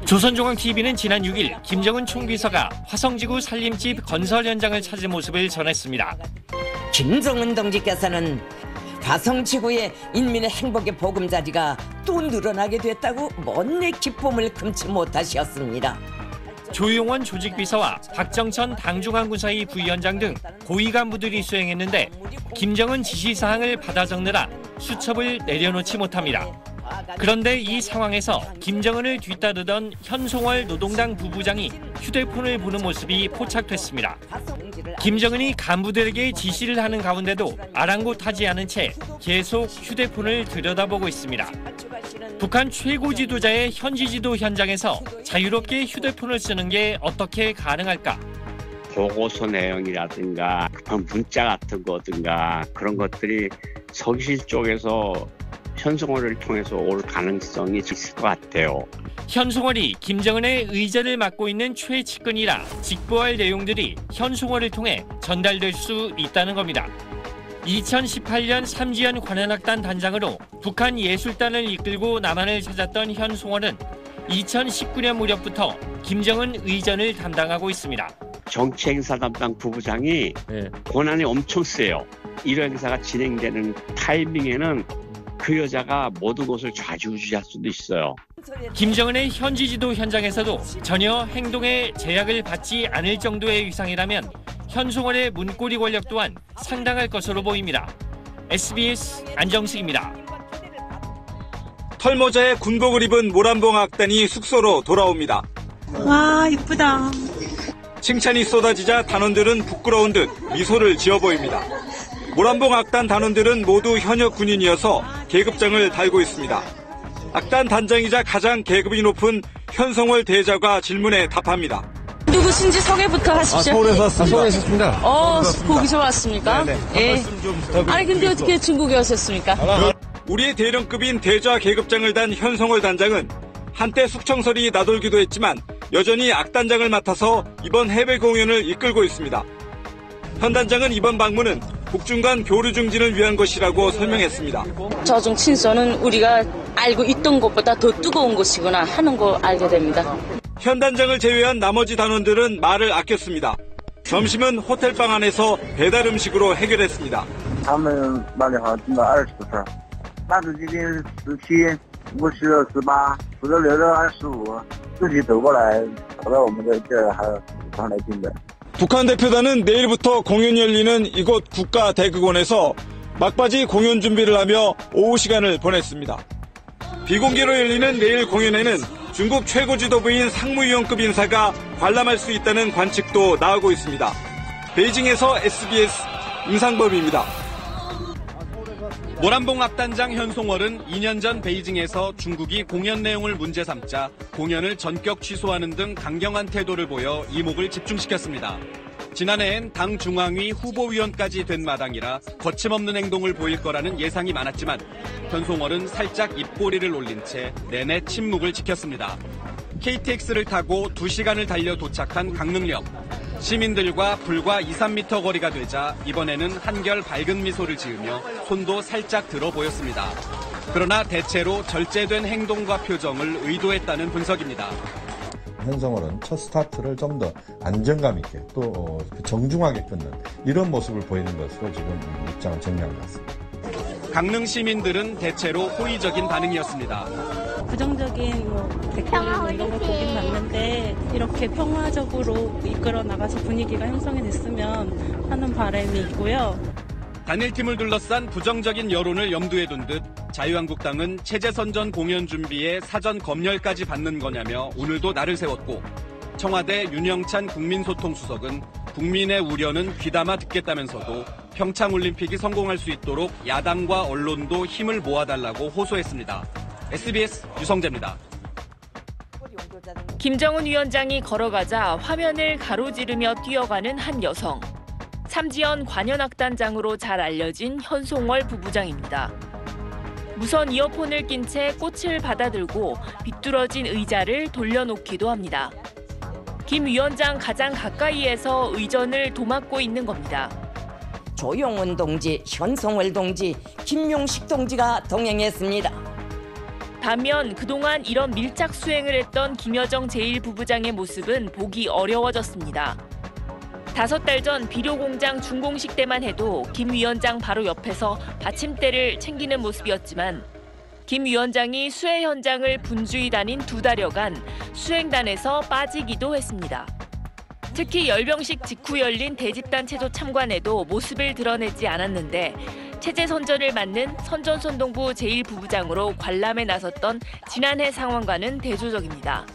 조선중앙TV는 지난 6일 김정은 총비서가 화성지구 산림집 건설 현장을 찾은 모습을 전했습니다. 김정은 동지께서는 화성지구의 인민의 행복의 보금자리가 또 늘어나게 됐다고 먼 기쁨을 금치 못하셨습니다. 조용원 조직비서와 박정천 당중앙군사위 부위원장 등 고위 간부들이 수행했는데 김정은 지시사항을 받아 적느라 수첩을 내려놓지 못합니다. 그런데 이 상황에서 김정은을 뒤따르던 현송월 노동당 부부장이 휴대폰을 보는 모습이 포착됐습니다. 김정은이 간부들에게 지시를 하는 가운데도 아랑곳하지 않은 채 계속 휴대폰을 들여다보고 있습니다. 북한 최고 지도자의 현지 지도 현장에서 자유롭게 휴대폰을 쓰는 게 어떻게 가능할까? 보고서 내용이라든가 문자 같은 거든가 그런 것들이 서기실 쪽에서 현송월을 통해서 올 가능성이 있을 것 같아요. 현송월이 김정은의 의전을 맡고 있는 최측근이라 직보할 내용들이 현송월을 통해 전달될 수 있다는 겁니다. 2018년 삼지연 관현악단 단장으로 북한 예술단을 이끌고 남한을 찾았던 현송월은 2019년 무렵부터 김정은 의전을 담당하고 있습니다. 정치행사 담당 부부장이 권한이 엄청 세요. 이런 행사가 진행되는 타이밍에는 그 여자가 모든 것을 좌지우지할 수도 있어요. 김정은의 현지 지도 현장에서도 전혀 행동에 제약을 받지 않을 정도의 위상이라면 현송월의 문고리 권력 또한 상당할 것으로 보입니다. SBS 안정식입니다. 털모자에 군복을 입은 모란봉 악단이 숙소로 돌아옵니다. 와, 이쁘다. 칭찬이 쏟아지자 단원들은 부끄러운 듯 미소를 지어 보입니다. 모란봉 악단 단원들은 모두 현역 군인이어서 계급장을 달고 있습니다. 악단 단장이자 가장 계급이 높은 현송월 대자가 질문에 답합니다. 누구신지 소개부터 하십시오. 서울에서 왔습니다. 거기서 왔습니까? 네네. 예. 아니 근데 어떻게 중국에 오셨습니까? 우리의 대령급인 대좌 계급장을 단 현송월 단장은 한때 숙청설이 나돌기도 했지만 여전히 악단장을 맡아서 이번 해외 공연을 이끌고 있습니다. 현 단장은 이번 방문은 북중 간 교류 증진을 위한 것이라고 설명했습니다. 저중 친서는 우리가 알고 있던 것보다 더 뜨거운 것이구나 하는 거 알게 됩니다. 현 단장을 제외한 나머지 단원들은 말을 아꼈습니다. 점심은 호텔방 안에서 배달 음식으로 해결했습니다. 他们那里好像进到20份，大致今天17、50、18，或者留到25，自己走过来，跑到我们的这儿还上来进的。 북한 대표단은 내일부터 공연이 열리는 이곳 국가대극원에서 막바지 공연 준비를 하며 오후 시간을 보냈습니다. 비공개로 열리는 내일 공연에는 중국 최고 지도부인 상무위원급 인사가 관람할 수 있다는 관측도 나오고 있습니다. 베이징에서 SBS 임상범입니다. 모란봉 악단장 현송월은 2년 전 베이징에서 중국이 공연 내용을 문제 삼자 공연을 전격 취소하는 등 강경한 태도를 보여 이목을 집중시켰습니다. 지난해엔 당 중앙위 후보위원까지 된 마당이라 거침없는 행동을 보일 거라는 예상이 많았지만 현송월은 살짝 입꼬리를 올린 채 내내 침묵을 지켰습니다. KTX를 타고 2시간을 달려 도착한 강릉역. 시민들과 불과 2, 3m 거리가 되자 이번에는 한결 밝은 미소를 지으며 손도 살짝 들어 보였습니다. 그러나 대체로 절제된 행동과 표정을 의도했다는 분석입니다. 현송월은 첫 스타트를 좀 더 안정감 있게 또 정중하게 끊는 이런 모습을 보이는 것으로 지금 입장을 정리한 것 같습니다. 강릉 시민들은 대체로 호의적인 반응이었습니다. 부정적인 댓글 이런 걸 보긴 봤는데 이렇게 평화적으로 이끌어 나가서 분위기가 형성이 됐으면 하는 바람이 있고요. 단일팀을 둘러싼 부정적인 여론을 염두에 둔 듯 자유한국당은 체제선전 공연 준비에 사전 검열까지 받는 거냐며 오늘도 날을 세웠고 청와대 윤영찬 국민소통수석은 국민의 우려는 귀담아 듣겠다면서도 평창올림픽이 성공할 수 있도록 야당과 언론도 힘을 모아달라고 호소했습니다. SBS 유성재입니다. 김정은 위원장이 걸어가자 화면을 가로지르며 뛰어가는 한 여성. 삼지연 관현악단장으로 잘 알려진 현송월 부부장입니다. 무선 이어폰을 낀 채 꽃을 받아들고 비뚤어진 의자를 돌려놓기도 합니다. 김 위원장 가장 가까이에서 의전을 도맡고 있는 겁니다. 조용원 동지, 현송월 동지, 김용식 동지가 동행했습니다. 반면 그동안 이런 밀착 수행을 했던 김여정 제1부부장의 모습은 보기 어려워졌습니다. 5달 전 비료공장 준공식 때만 해도 김 위원장 바로 옆에서 받침대를 챙기는 모습이었지만 김 위원장이 수해 현장을 분주히 다닌 2달여간 수행단에서 빠지기도 했습니다. 특히 열병식 직후 열린 대집단체조 참관에도 모습을 드러내지 않았는데 체제 선전을 맡는 선전선동부 제1부부장으로 관람에 나섰던 지난해 상황과는 대조적입니다.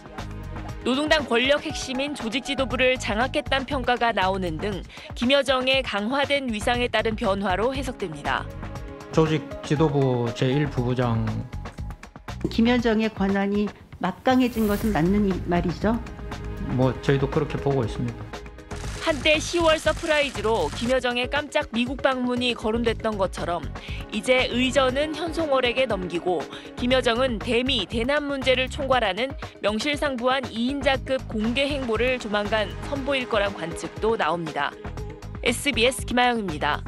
노동당 권력 핵심인 조직지도부를 장악했다는 평가가 나오는 등 김여정의 강화된 위상에 따른 변화로 해석됩니다. 조직지도부 제1부부장 김여정의 권한이 막강해진 것은 맞는 말이죠? 저희도 그렇게 보고 있습니다. 한때 10월 서프라이즈로 김여정의 깜짝 미국 방문이 거론됐던 것처럼 이제 의전은 현송월에게 넘기고 김여정은 대미, 대남 문제를 총괄하는 명실상부한 2인자급 공개 행보를 조만간 선보일 거란 관측도 나옵니다. SBS 김아영입니다.